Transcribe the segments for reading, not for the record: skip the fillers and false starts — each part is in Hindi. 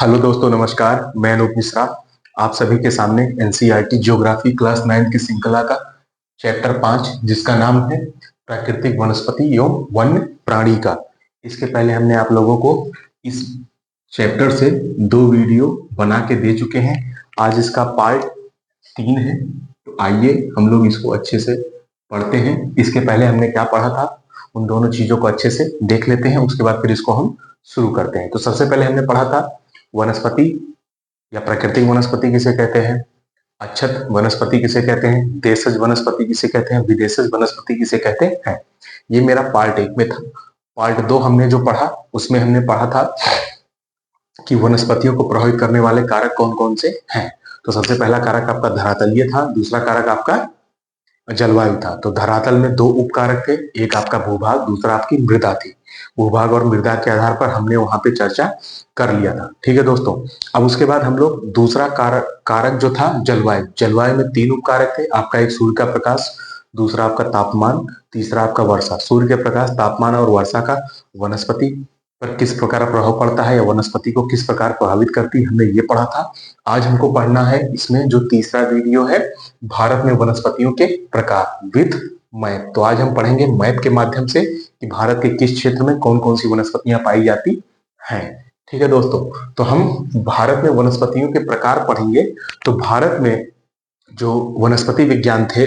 हेलो दोस्तों, नमस्कार। मैं अनूप मिश्रा आप सभी के सामने एनसीईआरटी ज्योग्राफी क्लास 9 की श्रृंखला का चैप्टर 5 जिसका नाम है प्राकृतिक वनस्पति एवं वन्य प्राणी का। इसके पहले हमने आप लोगों को इस चैप्टर से 2 वीडियो बना के दे चुके हैं। आज इसका पार्ट 3 है, तो आइए हम लोग इसको अच्छे से पढ़ते हैं। इसके पहले हमने क्या पढ़ा था उन दोनों चीजों को अच्छे से देख लेते हैं, उसके बाद फिर इसको हम शुरू करते हैं। तो सबसे पहले हमने पढ़ा था वनस्पति या प्राकृतिक वनस्पति किसे कहते हैं, अच्छत वनस्पति किसे कहते हैं, देशज वनस्पति किसे कहते हैं, विदेशज वनस्पति किसे कहते हैं। ये मेरा पार्ट 1 में था। पार्ट 2 हमने जो पढ़ा उसमें हमने पढ़ा था कि वनस्पतियों को प्रभावित करने वाले कारक कौन कौन से हैं। तो सबसे पहला कारक आपका धरातलीय था, दूसरा कारक आपका जलवायु था। तो धरातल में 2 उपकारक थे, एक आपका भूभाग, दूसरा आपकी मृदा थी। भूभाग और मृदा के आधार पर हमने वहां पे चर्चा कर लिया था। ठीक है दोस्तों। अब उसके बाद हम लोग दूसरा कारक जो था जलवायु। जलवायु में 3 उपकारक थे, आपका एक सूर्य का प्रकाश, दूसरा आपका तापमान, तीसरा आपका वर्षा। सूर्य के प्रकाश, तापमान और वर्षा का वनस्पति पर किस प्रकार प्रभाव पड़ता है या वनस्पति को किस प्रकार प्रभावित करती है, हमने ये पढ़ा था। आज हमको पढ़ना है इसमें जो तीसरा वीडियो है, भारत में वनस्पतियों के प्रकार विथ मैप। तो आज हम पढ़ेंगे मैप के माध्यम से कि भारत के किस क्षेत्र में कौन कौन सी वनस्पतियां पाई जाती हैं। ठीक है दोस्तों। तो हम भारत में वनस्पतियों के प्रकार पढ़ेंगे। तो भारत में जो वनस्पति विज्ञान थे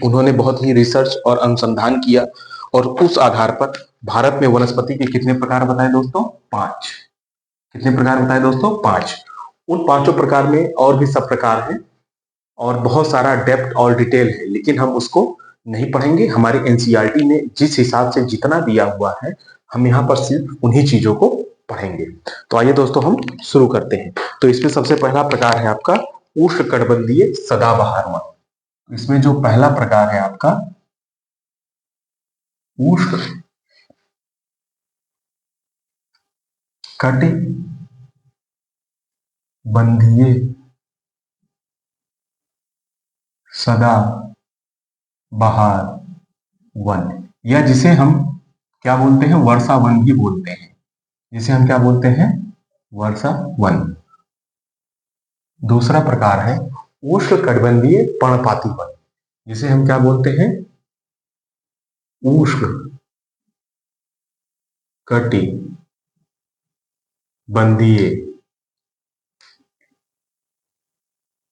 उन्होंने बहुत ही रिसर्च और अनुसंधान किया और उस आधार पर भारत में वनस्पति के कितने प्रकार बताए दोस्तों? 5। कितने प्रकार बताए दोस्तों? 5। उन 5 प्रकार में और भी सब प्रकार हैं और बहुत सारा डेप्थ और डिटेल है, लेकिन हम उसको नहीं पढ़ेंगे। हमारे एनसीईआरटी ने जिस हिसाब से जितना दिया हुआ है हम यहाँ पर सिर्फ उन्हीं चीजों को पढ़ेंगे। तो आइए दोस्तों हम शुरू करते हैं। तो इसमें सबसे पहला प्रकार है आपका उष्णकटिबंधीय सदाबहार वन। इसमें जो पहला प्रकार है आपका उष्ण कटिबंधीय सदा बहार वन, या जिसे हम क्या बोलते हैं, वर्षा वन भी बोलते हैं, जिसे हम क्या बोलते हैं, वर्षा वन। दूसरा प्रकार है उष्णकटिबंधीय पर्णपाती वन, जिसे हम क्या बोलते हैं, उष्ण कटिबंधीय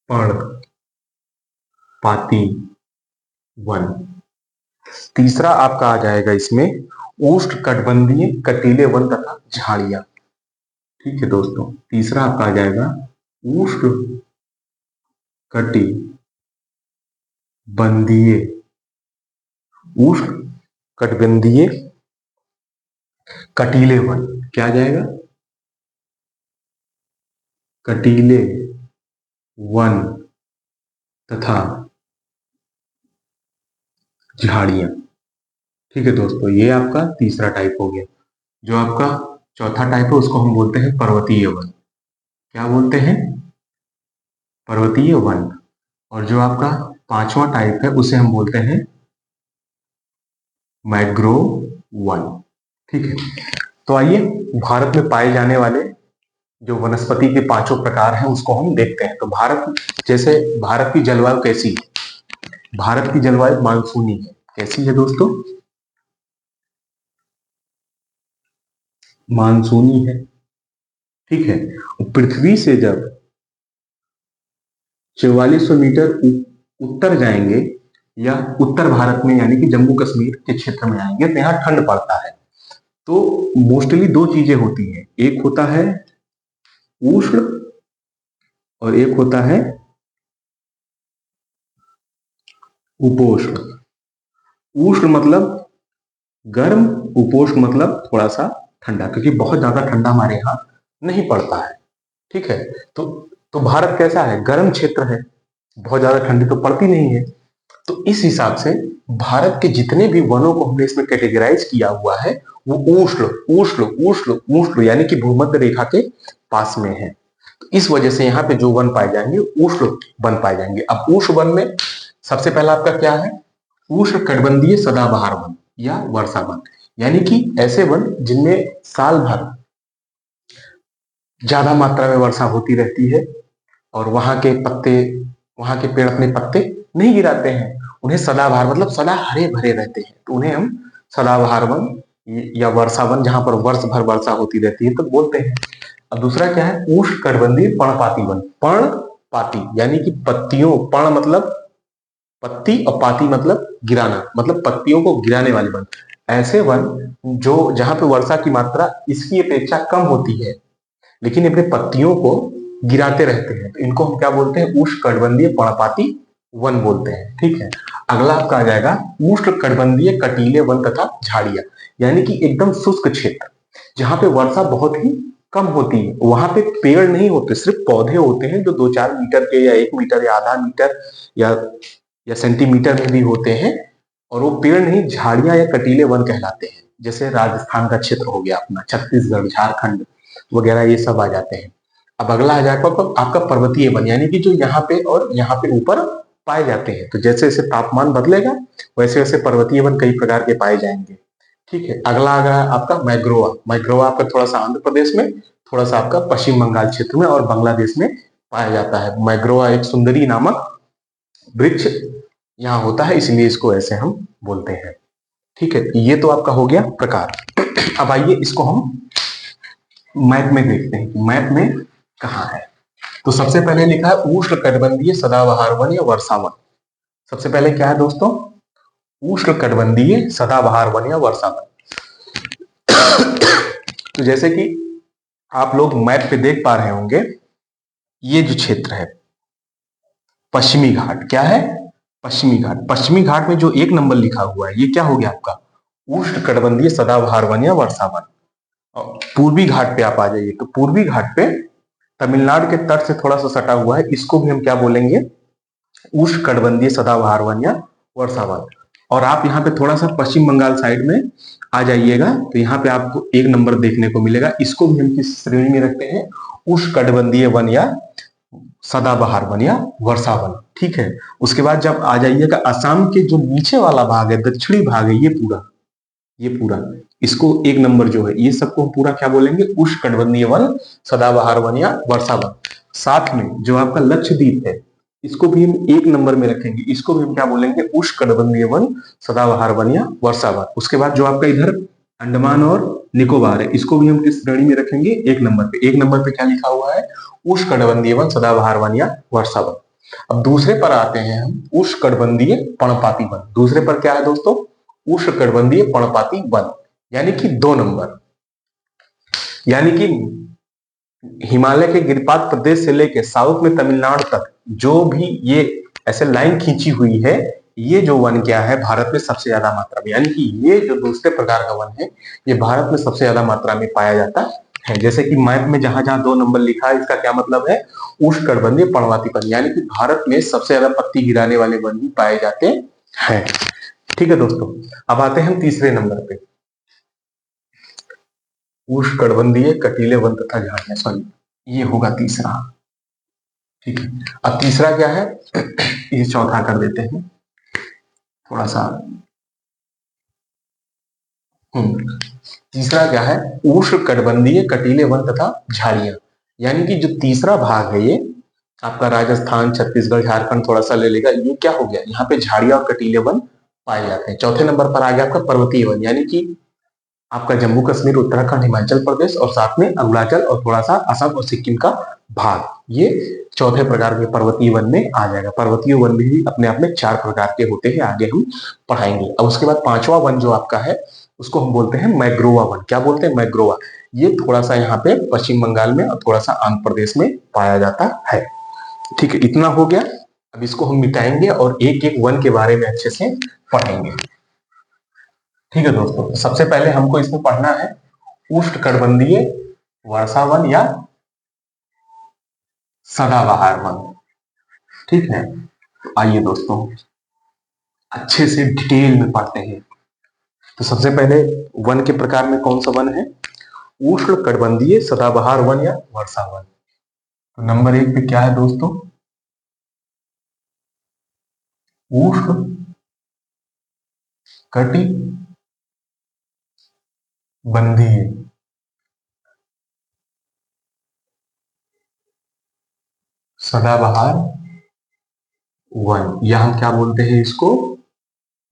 पर्णपाती वन। तीसरा आपका आ जाएगा इसमें उष्णकटिबंधीय कटीले वन तथा झाड़ियां। ठीक है दोस्तों। तीसरा आपका आ जाएगा उष्ण कटिबंधीय कटीले वन। क्या आ जाएगा? कटीले वन तथा झाड़ियां। ठीक है दोस्तों, ये आपका तीसरा टाइप हो गया। जो आपका चौथा टाइप है उसको हम बोलते हैं पर्वतीय वन। क्या बोलते हैं? पर्वतीय वन। और जो आपका 5वां टाइप है उसे हम बोलते हैं मैंग्रोव वन। ठीक है। तो आइए भारत में पाए जाने वाले जो वनस्पति के 5 प्रकार हैं उसको हम देखते हैं। तो भारत की जलवायु कैसी है? भारत की जलवायु मानसूनी है। कैसी है दोस्तों? मानसूनी है। ठीक है। पृथ्वी से जब 4400 मीटर उत्तर जाएंगे या उत्तर भारत में यानी कि जम्मू कश्मीर के क्षेत्र में आएंगे तो यहाँ ठंड पड़ता है। तो मोस्टली 2 चीजें होती हैं, एक होता है उष्ण और एक होता है उपोष्ण। उष्ण मतलब गर्म, उपोष्ण मतलब थोड़ा सा ठंडा, क्योंकि बहुत ज्यादा ठंडा हमारे यहाँ नहीं पड़ता है। ठीक है। तो भारत कैसा है? गर्म क्षेत्र है, बहुत ज्यादा ठंडी तो पड़ती नहीं है। तो इस हिसाब से भारत के जितने भी वनों को हमने इसमें कैटेगराइज किया हुआ है वो उष्ण उष्ण उष्ण उष्ण यानी कि भूमध्य रेखा के पास में है। तो इस वजह से यहाँ पे जो वन पाए जाएंगे उष्ण वन पाए जाएंगे। अब उष्ण वन में सबसे पहला आपका क्या है? उष्णकटिबंधीय सदाबहार वन या वर्षा वन, यानी कि ऐसे वन जिनमें साल भर ज्यादा मात्रा में वर्षा होती रहती है और वहां के पेड़ अपने पत्ते नहीं गिराते हैं। उन्हें सदाबहार मतलब सदा हरे भरे रहते हैं, तो उन्हें हम सदाबहार वन या वर्षा वन, जहां पर वर्ष भर वर्षा होती रहती है, तो बोलते हैं। अब दूसरा क्या है, उष्णकटिबंधीय पर्णपाती वन। पर्णपाती यानी कि पत्तियों, पर्ण मतलब पत्ती और पाती मतलब गिराना, मतलब पत्तियों को गिराने वाले वन। ऐसे वन जो जहां पे वर्षा की मात्रा इसकी अपेक्षा कम होती है लेकिन अपने पत्तियों को गिराते रहते हैं, तो इनको हम क्या बोलते हैं, उष्णकटिबंधीय पर्णपाती वन बोलते हैं। ठीक है। अगला आपका आ जाएगा उष्णकटिबंधीय कटीले वन तथा झाड़ियां, यानी कि एकदम शुष्क क्षेत्र जहां पे वर्षा बहुत ही कम होती है। वहां पे पेड़ नहीं होते, सिर्फ पौधे होते हैं जो 2-4 मीटर के या 1 मीटर या आधा मीटर या सेंटीमीटर में भी होते हैं, और वो पेड़ नहीं, झाड़ियां या कटीले वन कहलाते हैं। जैसे राजस्थान का क्षेत्र हो गया अपना, छत्तीसगढ़, झारखंड वगैरह, ये सब आ जाते हैं। अब अगला आ जाएगा आपका पर्वतीय वन, यानी कि जो यहाँ पे और यहाँ पे ऊपर पाए जाते हैं। तो जैसे जैसे तापमान बदलेगा वैसे वैसे पर्वतीय वन कई प्रकार के पाए जाएंगे। ठीक है। अगला आ गया आपका मैग्रोवा। मैग्रोवा आपका थोड़ा सा आंध्र प्रदेश में, थोड़ा सा आपका पश्चिम बंगाल क्षेत्र में और बांग्लादेश में पाया जाता है। मैग्रोवा एक सुंदरी नामक वृक्ष यहाँ होता है, इसलिए इसको ऐसे हम बोलते हैं। ठीक है। ये तो आपका हो गया प्रकार। अब आइए इसको हम मैप में देखते हैं कि मैप में कहाँ है। तो सबसे पहले लिखा है उष्णकटिबंधीय सदाबहार वन या वर्षा वन। सबसे पहले क्या है दोस्तों, उष्णकटिबंधीय सदाबहार वन या वर्षा वन। तो जैसे कि आप लोग मैप पे देख पा रहे होंगे, ये जो क्षेत्र है पश्चिमी घाट, क्या है, पश्चिमी घाट। पश्चिमी घाट में जो 1 नंबर लिखा हुआ है ये क्या हो गया आपका, उष्णकटिबंधीय सदाबहार वन या वर्षा वन। और पूर्वी घाट पे आप आ जाइए, तो पूर्वी घाट पे तमिलनाडु के तट से थोड़ा सा सटा हुआ है, इसको भी हम क्या बोलेंगे, उष्णकटिबंधीय सदाबहार वन या वर्षा वन। और आप यहाँ पे थोड़ा सा पश्चिम बंगाल साइड में आ जाइएगा, तो यहाँ पे आपको 1 नंबर देखने को मिलेगा। इसको भी हम किस श्रेणी में रखते हैं, उष्णकटिबंधीय वन या सदाबहार वन या वर्षा वन। ठीक है। उसके बाद जब आ जाइएगा असम के जो नीचे वाला भाग है, दक्षिणी भाग है, ये पूरा इसको 1 नंबर जो है, ये सबको पूरा क्या बोलेंगे, उष्णकटिबंधीय वन, सदाबहार वन या वर्षा वन। साथ में जो आपका लक्षद्वीप है इसको भी हम 1 नंबर में रखेंगे, इसको भी हम क्या बोलेंगे, उष्णकटिबंधीय वन, सदाबहार वन या वर्षा वन। उसके बाद जो आपका इधर अंडमान और निकोबार है, इसको भी हम किस श्रेणी में रखेंगे, 1 नंबर पे। 1 नंबर पे क्या लिखा हुआ है, उष्णकटिबंधीय वन, सदाबहार वन या वर्षा वन। अब दूसरे पर आते हैं हम, उष्णकटिबंधीय पर्णपाती वन। दूसरे पर क्या है दोस्तों, उष्णकटिबंधीय पर्णपाती वन, यानी कि 2 नंबर। यानी कि हिमालय के गिरिपात प्रदेश से लेके साउथ में तमिलनाडु तक जो भी ये ऐसे लाइन खींची हुई है, ये जो वन क्या है, भारत में सबसे ज्यादा मात्रा में, यानी कि ये जो दूसरे प्रकार का वन है ये भारत में सबसे ज्यादा मात्रा में पाया जाता है। जैसे कि मैप में जहां जहां 2 नंबर लिखा है, इसका क्या मतलब है, उष्णकटिबंधीय पर्णपाती वन, यानी कि भारत में सबसे ज्यादा पत्ती गिराने वाले वन भी पाए जाते हैं। ठीक है दोस्तों। अब आते हैं हम तीसरे नंबर पे, उष्णकटिबंधीय कटीले वन तथा झाड़ियां, सॉरी ये होगा तीसरा। ठीक है। अब तीसरा क्या है, ये चौथा कर देते हैं थोड़ा सा। तीसरा क्या है, उष्णकटिबंधीय कटीले वन तथा झाड़ियां, यानी कि जो तीसरा भाग है ये आपका राजस्थान, छत्तीसगढ़, झारखंड थोड़ा सा ले लेगा। ये क्या हो गया, यहाँ पे झाड़ियां और कटीले वन पाए जाते हैं। चौथे नंबर पर आ गया आपका पर्वतीय वन, यानी कि आपका जम्मू कश्मीर, उत्तराखंड, हिमाचल प्रदेश और साथ में अरुणाचल और थोड़ा सा असम और सिक्किम का भाग, ये चौथे प्रकार के पर्वतीय वन में आ जाएगा। पर्वतीय वन भी अपने आप में 4 प्रकार के होते हैं, आगे हम पढ़ाएंगे। अब उसके बाद पांचवा वन जो आपका है उसको हम बोलते हैं मैग्रोवा वन। क्या बोलते हैं, मैग्रोवा। ये थोड़ा सा यहाँ पे पश्चिम बंगाल में और थोड़ा सा आंध्र प्रदेश में पाया जाता है। ठीक है, इतना हो गया। अब इसको हम मिटाएंगे और एक एक वन के बारे में अच्छे से पढ़ेंगे। ठीक है दोस्तों, तो सबसे पहले हमको इसमें पढ़ना है उष्णकटिबंधीय वर्षा वन या सदाबहार वन। ठीक है, तो आइए दोस्तों अच्छे से डिटेल में पढ़ते हैं। तो सबसे पहले वन के प्रकार में कौन सा वन है, उष्णकटिबंधीय सदाबहार वन या वर्षा वन। तो नंबर 1 पे क्या है दोस्तों, उष्ण कटिबंधीय सदाबहार वन, या हम क्या बोलते हैं इसको,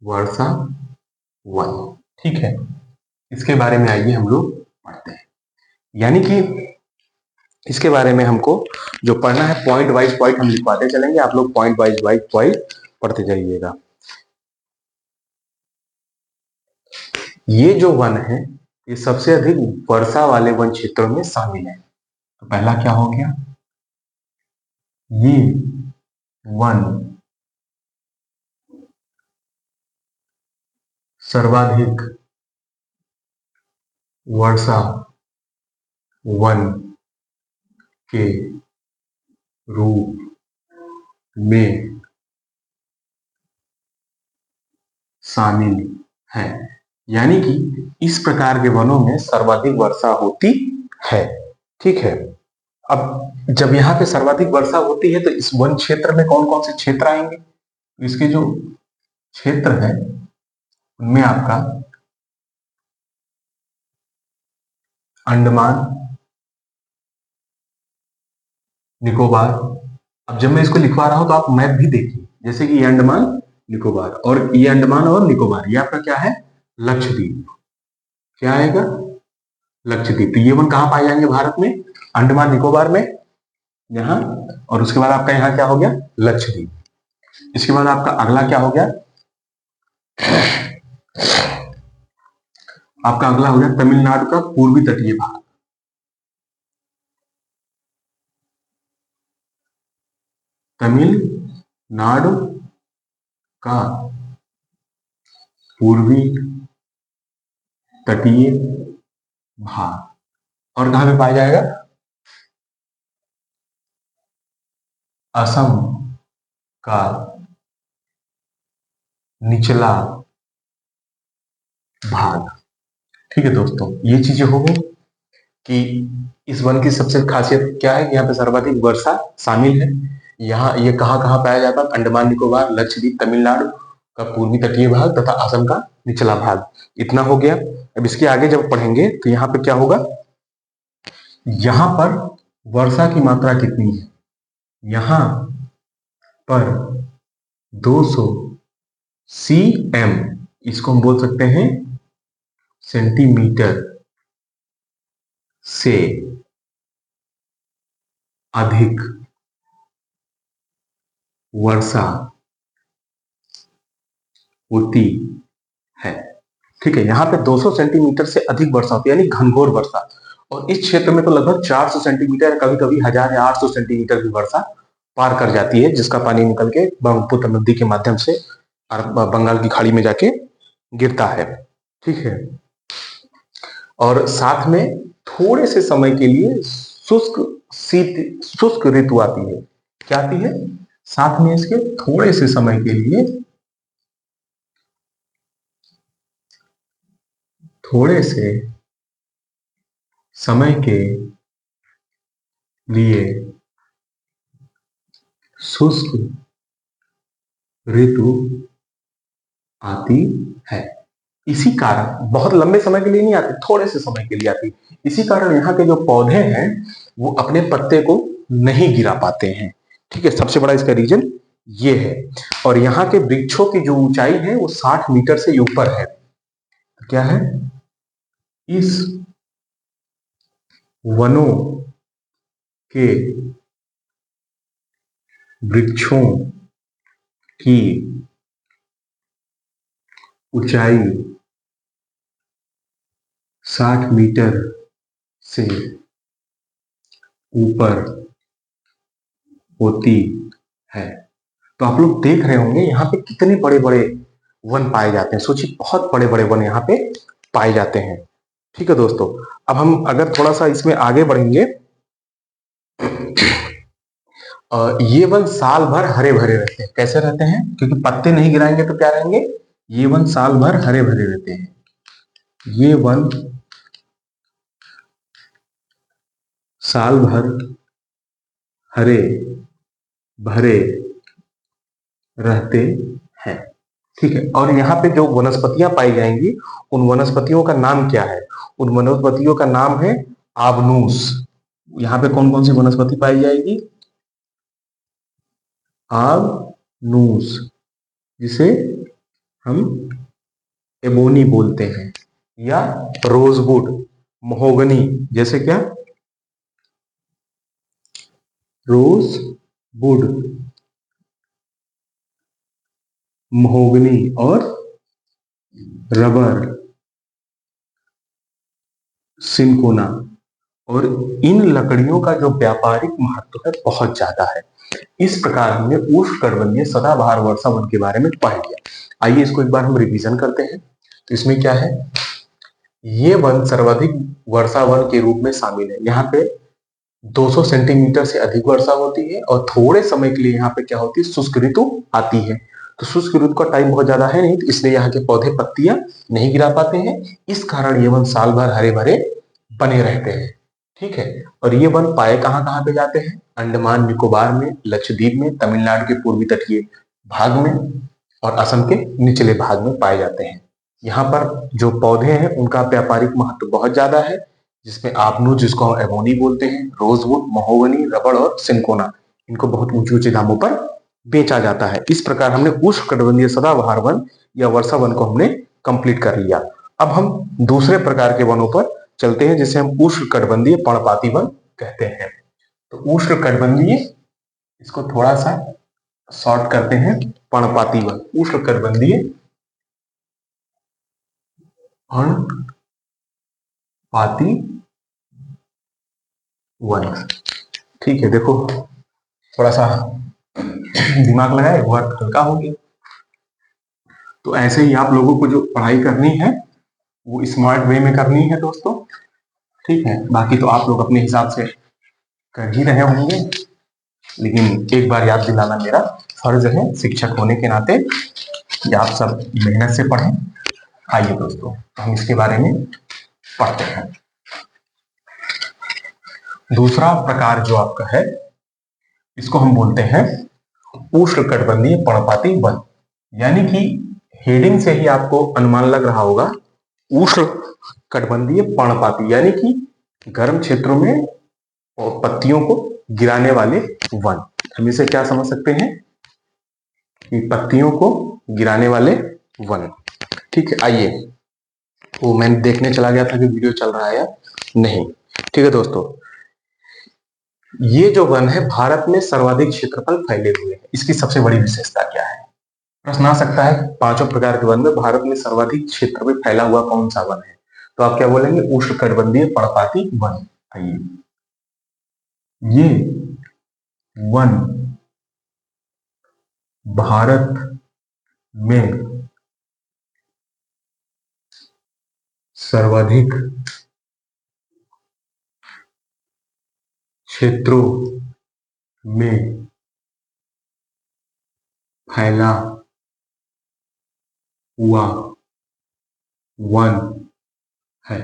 वर्षा वन। ठीक है, इसके बारे में आइए हम लोग पढ़ते हैं। यानी कि इसके बारे में हमको जो पढ़ना है, पॉइंट वाइज पॉइंट हम लिखवाते चलेंगे, आप लोग पॉइंट वाइज पॉइंट पढ़ते जाइएगा। ये जो वन है ये सबसे अधिक वर्षा वाले वन क्षेत्रों में शामिल है। तो पहला क्या हो गया, ये वन सर्वाधिक वर्षा वन के रूप में शामिल है। यानी कि इस प्रकार के वनों में सर्वाधिक वर्षा होती है। ठीक है, अब जब यहाँ पे सर्वाधिक वर्षा होती है तो इस वन क्षेत्र में कौन कौन से क्षेत्र आएंगे, इसके जो क्षेत्र है उनमें आपका अंडमान निकोबार। अब जब मैं इसको लिखवा रहा हूं तो आप मैप भी देखिए, जैसे कि ये अंडमान निकोबार और ये अंडमान और निकोबार, ये आपका क्या है, लक्षद्वीप। क्या आएगा, लक्षद्वीप। तो ये वन कहां पाए जाएंगे भारत में, अंडमान निकोबार में, यहां। और उसके बाद आपका यहां क्या हो गया, लक्षद्वीप। इसके बाद आपका अगला क्या हो गया, आपका अगला हो गया तमिलनाडु का पूर्वी तटीय भाग। तमिलनाडु का पूर्वी तटीय भाग। और कहां पे पाया जाएगा, असम का निचला भाग। ठीक है दोस्तों, ये चीजें हो गई कि इस वन की सबसे खासियत क्या है, यहाँ पे सर्वाधिक वर्षा शामिल है। यहाँ ये कहाँ कहाँ पाया जाता है, अंडमान निकोबार, लक्षद्वीप, तमिलनाडु का पूर्वी तटीय भाग तथा असम का निचला भाग। इतना हो गया। अब इसके आगे जब पढ़ेंगे तो यहाँ पे क्या होगा, यहाँ पर वर्षा की मात्रा कितनी है, यहाँ पर 200 cm, इसको हम बोल सकते हैं सेंटीमीटर से अधिक वर्षा होती है। ठीक है, यहाँ पे 200 सेंटीमीटर से अधिक वर्षा होती है, यानी घनघोर वर्षा। और इस क्षेत्र में तो लगभग 400 सेंटीमीटर, कभी कभी 1000 या 800 सेंटीमीटर की वर्षा पार कर जाती है, जिसका पानी निकल के ब्रह्मपुत्र नदी के माध्यम से बंगाल की खाड़ी में जाके गिरता है। ठीक है, और साथ में थोड़े से समय के लिए शुष्क ऋतु आती है। क्या आती है, साथ में इसके थोड़े से समय के लिए, थोड़े से समय के लिए शुष्क ऋतु आती है। इसी कारण, बहुत लंबे समय के लिए नहीं आती, थोड़े से समय के लिए आती। इसी कारण यहाँ के जो पौधे हैं वो अपने पत्ते को नहीं गिरा पाते हैं। ठीक है, सबसे बड़ा इसका रीजन ये है। और यहाँ के वृक्षों की जो ऊंचाई है वो 60 मीटर से ऊपर है। तो क्या है, इस वनों के वृक्षों की ऊंचाई 60 मीटर से ऊपर होती है। तो आप लोग देख रहे होंगे यहाँ पे कितने बड़े बड़े वन पाए जाते हैं। सोचिए, बहुत बड़े बड़े वन यहाँ पे पाए जाते हैं। ठीक है दोस्तों, अब हम अगर थोड़ा सा इसमें आगे बढ़ेंगे, ये वन साल भर हरे भरे रहते हैं। कैसे रहते हैं, क्योंकि पत्ते नहीं गिराएंगे तो क्या रहेंगे, ये वन साल भर हरे भरे रहते हैं। ये वन साल भर हरे भरे रहते हैं। ठीक है, और यहाँ पे जो वनस्पतियां पाई जाएंगी उन वनस्पतियों का नाम क्या है, उन वनस्पतियों का नाम है आबनूस। यहाँ पे कौन कौन सी वनस्पति पाई जाएगी, आगनूस, जिसे हम एबोनी बोलते हैं, या रोजवुड, महोगनी, जैसे क्या रोजवुड, महोगनी और रबर, सिनकोना। और इन लकड़ियों का जो व्यापारिक महत्व है बहुत ज्यादा है। इस प्रकार हमने उष्णकटिबंधीय सदाबहार वर्षा वन के बारे में पढ़ लिया। आइए इसको एक बार हम रिवीजन करते हैं। तो इसमें क्या है, ये वन सर्वाधिक वर्षा वन के रूप में शामिल है। यहाँ पे 200 सेंटीमीटर से अधिक वर्षा होती है और थोड़े समय के लिए यहाँ पे क्या होती है, शुष्क ऋतु आती है। तो शुष्क ऋतु का टाइम बहुत ज्यादा है नहीं, तो इसलिए यहाँ के पौधे पत्तियां नहीं गिरा पाते हैं। इस कारण ये वन साल भर हरे भरे बने रहते हैं। ठीक है, और ये वन पाए कहाँ कहाँ पे जाते हैं, अंडमान निकोबार में, लक्षद्वीप में, तमिलनाडु के पूर्वी तटीय भाग में और असम के निचले भाग में पाए जाते हैं। यहाँ पर जो पौधे हैं उनका व्यापारिक महत्व बहुत ज्यादा है, जिसमें आबनू, जिसको हम एबोनी बोलते हैं, रोजवुड, महोगनी, रबड़ और सिनकोना, इनको बहुत ऊंचे ऊंचे दामों पर बेचा जाता है। इस प्रकार हमने उष्णकटिबंधीय सदाबहार वन या वर्षा वन को हमने कंप्लीट कर लिया। अब हम दूसरे प्रकार के वनों पर चलते हैं, जिसे हम उष्णकटिबंधीय पर्णपाती वन कहते हैं। तो उष्णकटिबंधीय, इसको थोड़ा सा शॉर्ट करते हैं, पर्णपाती वन, उष्णकटिबंधीय पर्णपाती वन। ठीक है, देखो थोड़ा सा दिमाग लगाए, वर्क हल्का हो गया। तो ऐसे ही आप लोगों को जो पढ़ाई करनी है वो स्मार्ट वे में करनी है दोस्तों। ठीक है, बाकी तो आप लोग अपने हिसाब से कर ही रहे होंगे, लेकिन एक बार याद दिलाना मेरा फर्ज है शिक्षक होने के नाते कि आप सब मेहनत से पढ़ें। आइए दोस्तों, हम इसके बारे में पढ़ते हैं। दूसरा प्रकार जो आपका है, इसको हम बोलते हैं उष्णकटिबंधीय पर्णपाती वन। यानी कि हेडिंग से ही आपको अनुमान लग रहा होगा, उष्णकटिबंधीय पर्णपाती यानी कि गर्म क्षेत्रों में पत्तियों को गिराने वाले वन। हम इसे क्या समझ सकते हैं कि पत्तियों को गिराने वाले वन। ठीक है, आइए, वो मैं देखने चला गया था कि वीडियो चल रहा है या नहीं। ठीक है दोस्तों, ये जो वन है भारत में सर्वाधिक क्षेत्रफल फैले हुए हैं। इसकी सबसे बड़ी विशेषता क्या है, प्रश्न आ सकता है। पांचों प्रकार के वन में भारत में सर्वाधिक क्षेत्र में फैला हुआ कौन सा वन है, तो आप क्या बोलेंगे, उष्णकटिबंधीय पर्णपाती वन। आइए, ये वन भारत में सर्वाधिक क्षेत्रों में फैला हुआ वन है।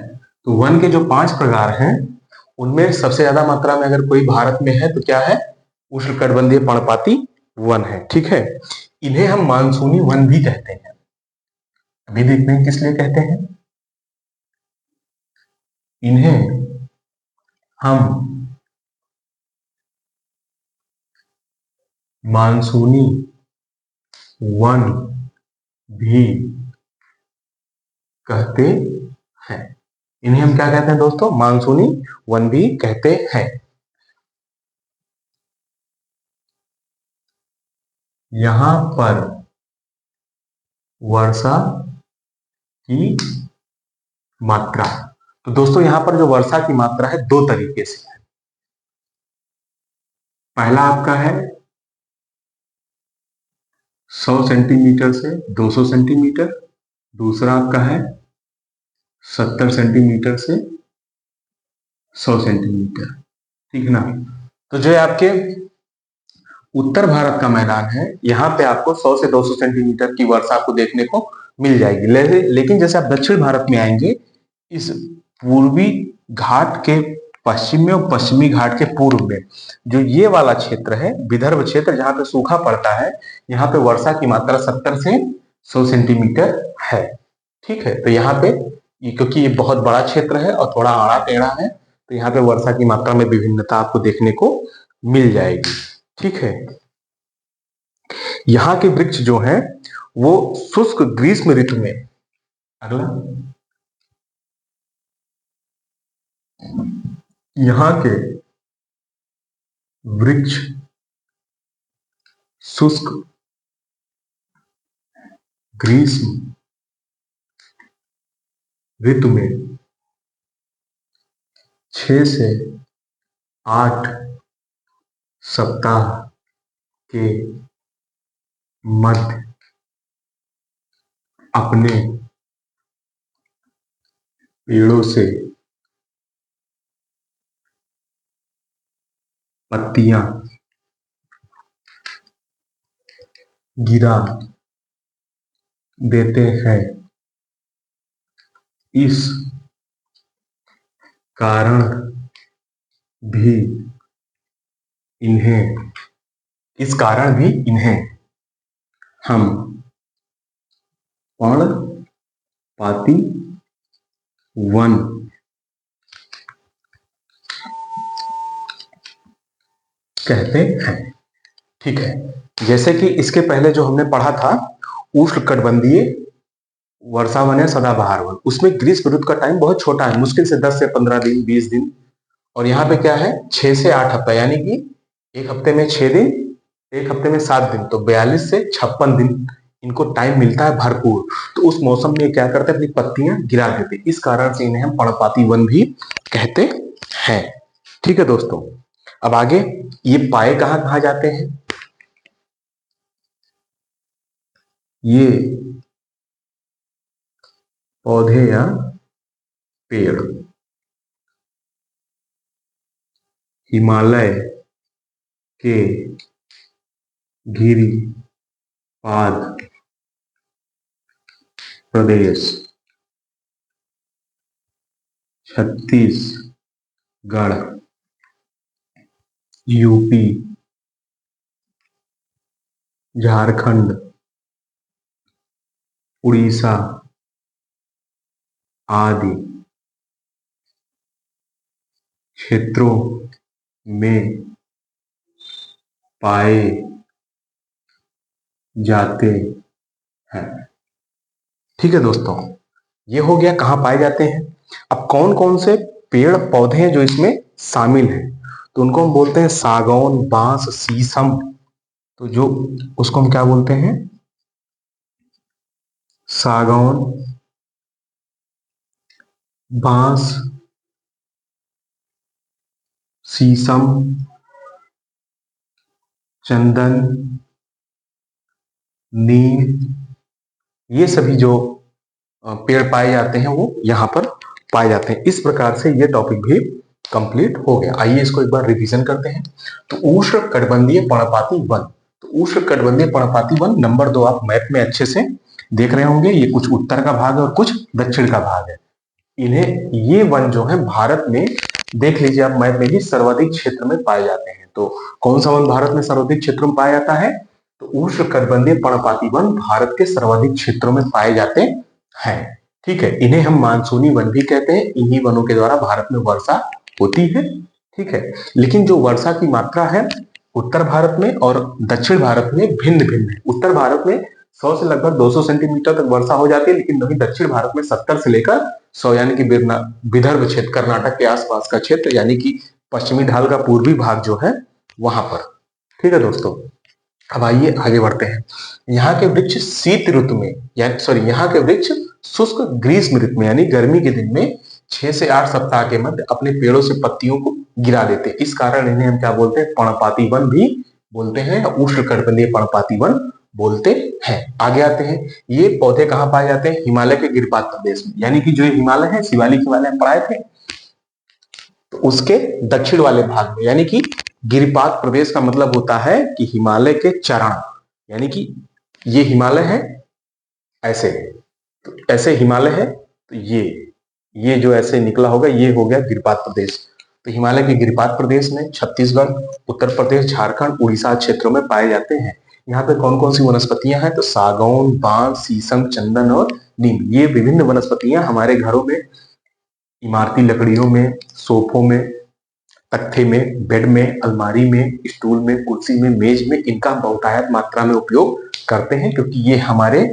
तो वन के जो 5 प्रकार हैं उनमें सबसे ज्यादा मात्रा में अगर कोई भारत में है तो क्या है, उष्णकटिबंधीय पर्णपाती वन है। ठीक है, इन्हें हम मानसूनी वन भी कहते हैं। अभी देखते हैं किस लिए कहते हैं। इन्हें हम मानसूनी वन भी कहते हैं। इन्हें हम क्या कहते हैं दोस्तों, मानसूनी वन भी कहते हैं। यहां पर वर्षा की मात्रा, तो दोस्तों यहां पर जो वर्षा की मात्रा है 2 तरीके से है। पहला आपका है 100 सेंटीमीटर से 200 सेंटीमीटर, दूसरा आपका है 70 सेंटीमीटर से 100 सेंटीमीटर। ठीक है ना। तो जो आपके उत्तर भारत का मैदान है, यहाँ पे आपको 100 से 200 सेंटीमीटर की वर्षा आपको देखने को मिल जाएगी। लेकिन जैसे आप दक्षिण भारत में आएंगे, इस पूर्वी घाट के पश्चिम में और पश्चिमी घाट के पूर्व में जो ये वाला क्षेत्र है, विदर्भ क्षेत्र, जहाँ पे सूखा पड़ता है, यहाँ पे वर्षा की मात्रा 70 से 100 सेंटीमीटर है। ठीक है, तो यहाँ पे क्योंकि ये बहुत बड़ा क्षेत्र है और थोड़ा आड़ा टेढ़ा है, तो यहाँ पे वर्षा की मात्रा में विभिन्नता आपको देखने को मिल जाएगी। ठीक है, यहाँ के वृक्ष जो हैं वो शुष्क ग्रीष्म ऋतु में, अगला, यहाँ के वृक्ष शुष्क ग्रीष्म ऋतु में 6 से 8 सप्ताह के मध्य अपने पेड़ों से पत्तियां गिरा देते हैं। इस कारण भी इन्हें हम पर्णपाती वन कहते हैं। ठीक है, जैसे कि इसके पहले जो हमने पढ़ा था उष्णकटिबंधीय वर्षा वन है सदाबहार वन, उसमें ग्रीष्म ऋतु का टाइम बहुत छोटा है, मुश्किल से 10 से 15 दिन 20 दिन, और यहाँ पे क्या है 6 से 8 हफ्ता, यानी कि एक हफ्ते में 6 दिन, एक हफ्ते में 7 दिन, तो 42 से 56 दिन इनको टाइम मिलता है भरपूर। तो उस मौसम में क्या करते हैं, अपनी पत्तियां गिरा देते, इस कारण से इन्हें हम पर्णपाती वन भी कहते हैं। ठीक है दोस्तों, अब आगे ये पाए कहां कहां जाते हैं, ये पौधे या पेड़ हिमालय के गिरिपाद प्रदेश, छत्तीसगढ़, यूपी, झारखंड, उड़ीसा आदि क्षेत्रों में पाए जाते हैं। ठीक है दोस्तों, ये हो गया कहाँ पाए जाते हैं। अब कौन कौन से पेड़ पौधे हैं जो इसमें शामिल हैं, तो उनको हम बोलते हैं सागौन, बांस, शीशम। तो जो उसको हम क्या बोलते हैं, सागौन, बांस, शीशम, चंदन, नीम, ये सभी जो पेड़ पाए जाते हैं वो यहाँ पर पाए जाते हैं। इस प्रकार से ये टॉपिक भी कंप्लीट हो गया। आइए इसको एक बार रिवीजन करते हैं। तो उष्णकटिबंधीय पर्णपाती वन, तो उष्णकटिबंधीय पर्णपाती वन नंबर 2 आप मैप में अच्छे से देख रहे होंगे, ये कुछ उत्तर का भाग है और कुछ दक्षिण का भाग है। इन्हें ये वन जो है भारत में, देख लीजिए आप मैप में भी, सर्वाधिक क्षेत्र में पाए जाते हैं। तो कौन सा वन भारत में सर्वाधिक क्षेत्रों में पाया जाता है, तो उष्णकटिबंधीय पर्णपाती वन भारत के सर्वाधिक क्षेत्रों में पाए जाते हैं। ठीक है, इन्हें हम मानसूनी वन भी कहते हैं। इन्हीं वनों के द्वारा भारत में वर्षा होती है। ठीक है, लेकिन जो वर्षा की मात्रा है उत्तर भारत में और दक्षिण भारत में भिन्न भिन्न है। उत्तर भारत में 100 से लगभग 200 सेंटीमीटर तक वर्षा हो जाती है, लेकिन वहीं दक्षिण भारत में 70 से लेकर 100, यानी कि विदर्भ क्षेत्र, कर्नाटक के आसपास का क्षेत्र, यानी कि पश्चिमी ढाल का पूर्वी भाग जो है वहां पर। ठीक है दोस्तों, अब आइए आगे बढ़ते हैं। यहाँ के वृक्ष शीत ऋतु में, यहाँ के वृक्ष शुष्क ग्रीष्म ऋतु में, यानी गर्मी के दिन में 6 से 8 सप्ताह के मध्य अपने पेड़ों से पत्तियों को गिरा देते हैं। इस कारण इन्हें हम क्या बोलते हैं, पर्णपाती वन भी बोलते हैं, उष्णकटिबंधीय पर्णपाती वन बोलते हैं। आगे आते हैं, ये पौधे कहाँ पाए जाते हैं, हिमालय के गिरिपाद प्रदेश में, यानी कि जो हिमालय है, शिवालिक हिमालय हम पढ़ाए थे, तो उसके दक्षिण वाले भाग में, यानी कि गिरिपाद प्रदेश का मतलब होता है कि हिमालय के चरण, यानी कि ये हिमालय है ऐसे, तो ऐसे हिमालय है, तो ये जो ऐसे निकला होगा ये हो गया गिरिपाद प्रदेश। तो हिमालय के गिरिपाद प्रदेश में छत्तीसगढ़, उत्तर प्रदेश, झारखंड, उड़ीसा क्षेत्रों में पाए जाते हैं। यहाँ पे कौन कौन सी वनस्पतियां हैं, तो सागौन, बांस, शीशम, चंदन और नीम, ये विभिन्न वनस्पतियां हमारे घरों में, इमारती लकड़ियों में, सोफों में, तख्ते में, बेड में, अलमारी में, स्टूल में, कुर्सी में, मेज में इनका बहुतायत मात्रा में उपयोग करते हैं, क्योंकि ये हमारे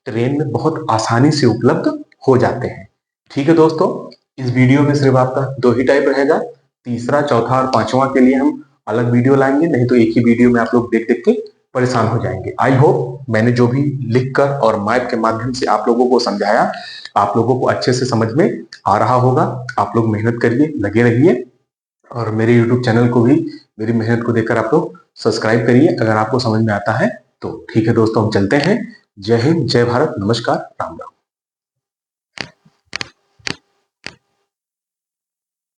ट्रेन में बहुत आसानी से उपलब्ध हो जाते हैं। ठीक है दोस्तों, इस वीडियो में सिर्फ आपका 2 ही टाइप रहेगा। तीसरा, चौथा और पांचवा के लिए हम अलग वीडियो लाएंगे, नहीं तो एक ही वीडियो में आप लोग देख देख के परेशान हो जाएंगे। आई होप मैंने जो भी लिखकर और मैप के माध्यम से आप लोगों को समझाया, आप लोगों को अच्छे से समझ में आ रहा होगा। आप लोग मेहनत करिए, लगे रहिए, और मेरे यूट्यूब चैनल को भी मेरी मेहनत को देखकर आप लोग सब्सक्राइब करिए अगर आपको समझ में आता है तो। ठीक है दोस्तों, हम चलते हैं। जय हिंद, जय भारत, नमस्कार, राम राम।